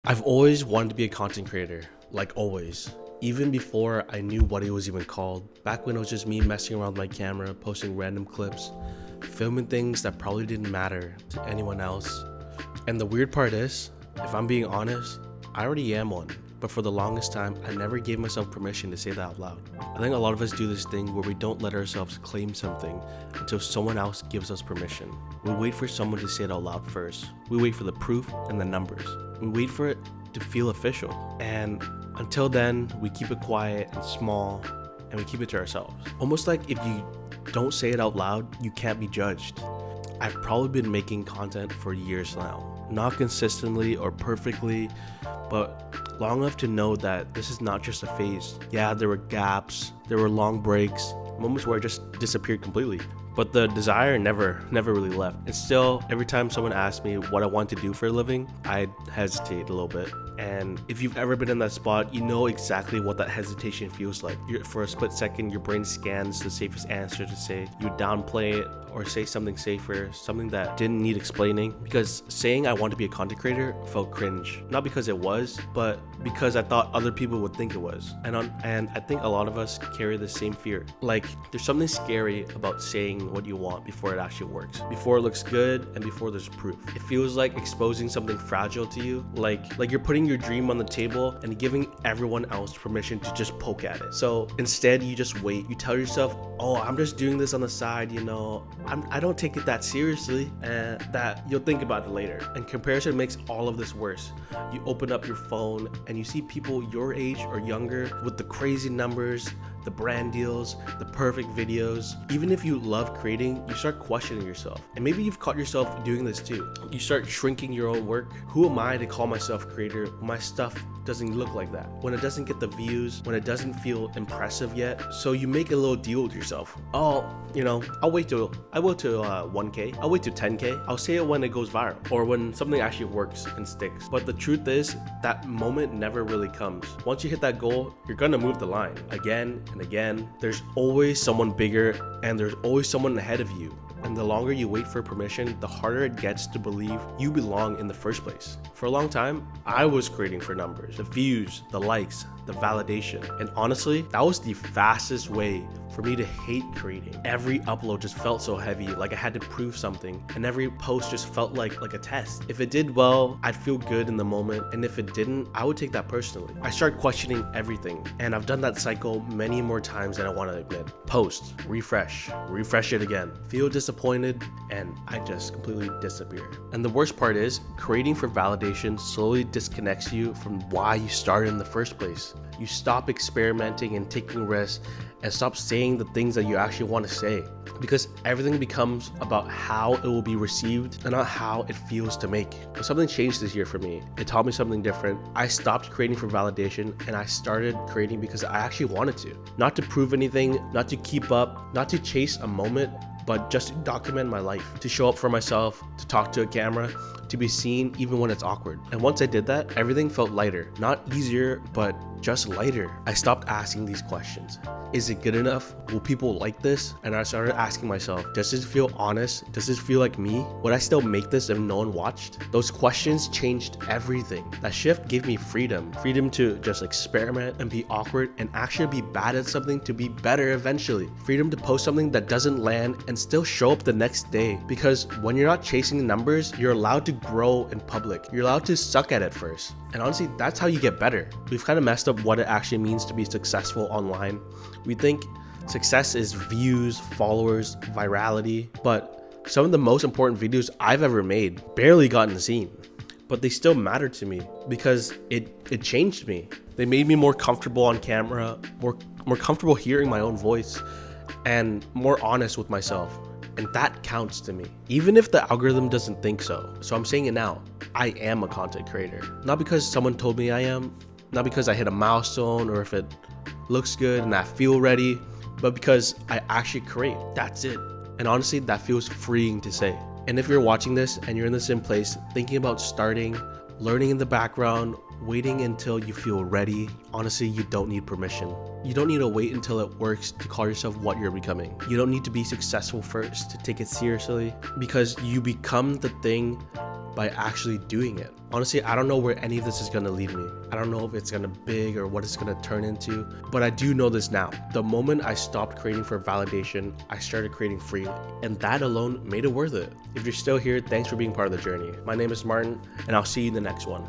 I've always wanted to be a content creator, like always. Even before I knew what it was even called. Back when it was just me messing around with my camera, posting random clips, filming things that probably didn't matter to anyone else. And the weird part is, if I'm being honest, I already am one. But for the longest time, I never gave myself permission to say that out loud. I think a lot of us do this thing where we don't let ourselves claim something until someone else gives us permission. We wait for someone to say it out loud first. We wait for the proof and the numbers. We wait for it to feel official. And until then, we keep it quiet and small, and we keep it to ourselves. Almost like if you don't say it out loud, you can't be judged. I've probably been making content for years now. Not consistently or perfectly, but long enough to know that this is not just a phase. Yeah, there were gaps, there were long breaks, moments where I just disappeared completely. But the desire never really left. And still, every time someone asks me what I want to do for a living, I hesitate a little bit. And if you've ever been in that spot, you know exactly what that hesitation feels like. For a split second, your brain scans the safest answer to say. You downplay it or say something safer, something that didn't need explaining. Because saying I want to be a content creator felt cringe. Not because it was, but because I thought other people would think it was. And I think a lot of us carry the same fear. Like, there's something scary about saying what you want before it actually works, before it looks good, and before there's proof. It feels like exposing something fragile to you, like you're putting your dream on the table and giving everyone else permission to just poke at it. So instead, you just wait. You tell yourself, oh, I'm just doing this on the side, I don't take it that seriously, and that you'll think about it later. And comparison makes all of this worse. You open up your phone and you see people your age or younger with the crazy numbers, the brand deals, the perfect videos. Even if you love creating, you start questioning yourself. And maybe you've caught yourself doing this too. You start shrinking your own work. Who am I to call myself creator when my stuff doesn't look like that? When it doesn't get the views, when it doesn't feel impressive yet? So you make a little deal with yourself. Oh, I'll wait till 1K. I'll wait till 10K. I'll say it when it goes viral or when something actually works and sticks. But the truth is, that moment never really comes. Once you hit that goal, you're gonna move the line again and again. There's always someone bigger and there's always someone ahead of you. And the longer you wait for permission, the harder it gets to believe you belong in the first place. For a long time, I was creating for numbers, the views, the likes, the validation. And honestly, that was the fastest way for me to hate creating. Every upload just felt so heavy, like I had to prove something. And every post just felt like a test. If it did well, I'd feel good in the moment. And if it didn't, I would take that personally. I started questioning everything. And I've done that cycle many more times than I want to admit. Post, refresh it again. Feel disappointed, and I just completely disappear. And the worst part is, creating for validation slowly disconnects you from why you started in the first place. You stop experimenting and taking risks and stop saying the things that you actually want to say, because everything becomes about how it will be received and not how it feels to make. But something changed this year for me. It taught me something different. I stopped creating for validation and I started creating because I actually wanted to. Not to prove anything, not to keep up, not to chase a moment, but just to document my life, to show up for myself, to talk to a camera, to be seen even when it's awkward. And once I did that, everything felt lighter. Not easier, but just lighter. I stopped asking these questions. Is it good enough? Will people like this? And I started asking myself, does this feel honest? Does this feel like me? Would I still make this if no one watched? Those questions changed everything. That shift gave me freedom. Freedom to just experiment and be awkward and actually be bad at something to be better eventually. Freedom to post something that doesn't land and still show up the next day. Because when you're not chasing the numbers, you're allowed to grow in public. You're allowed to suck at it first. And honestly, that's how you get better. We've kind of messed up what it actually means to be successful online. We think success is views, followers, virality, but some of the most important videos I've ever made barely gotten seen. But they still matter to me because it changed me. They made me more comfortable on camera, more comfortable hearing my own voice, and more honest with myself. And that counts to me, even if the algorithm doesn't think so. So I'm saying it now. I am a content creator. Not because someone told me I am, not because I hit a milestone or if it looks good and I feel ready, but because I actually create. That's it. And honestly, that feels freeing to say. And if you're watching this and you're in the same place, thinking about starting, learning in the background, waiting until you feel ready, honestly, you don't need permission. You don't need to wait until it works to call yourself what you're becoming. You don't need to be successful first to take it seriously, because you become the thing by actually doing it. Honestly, I don't know where any of this is gonna lead me. I don't know if it's gonna big or what it's gonna turn into, but I do know this now. The moment I stopped creating for validation, I started creating freely, and that alone made it worth it. If you're still here, thanks for being part of the journey. My name is Martin, and I'll see you in the next one.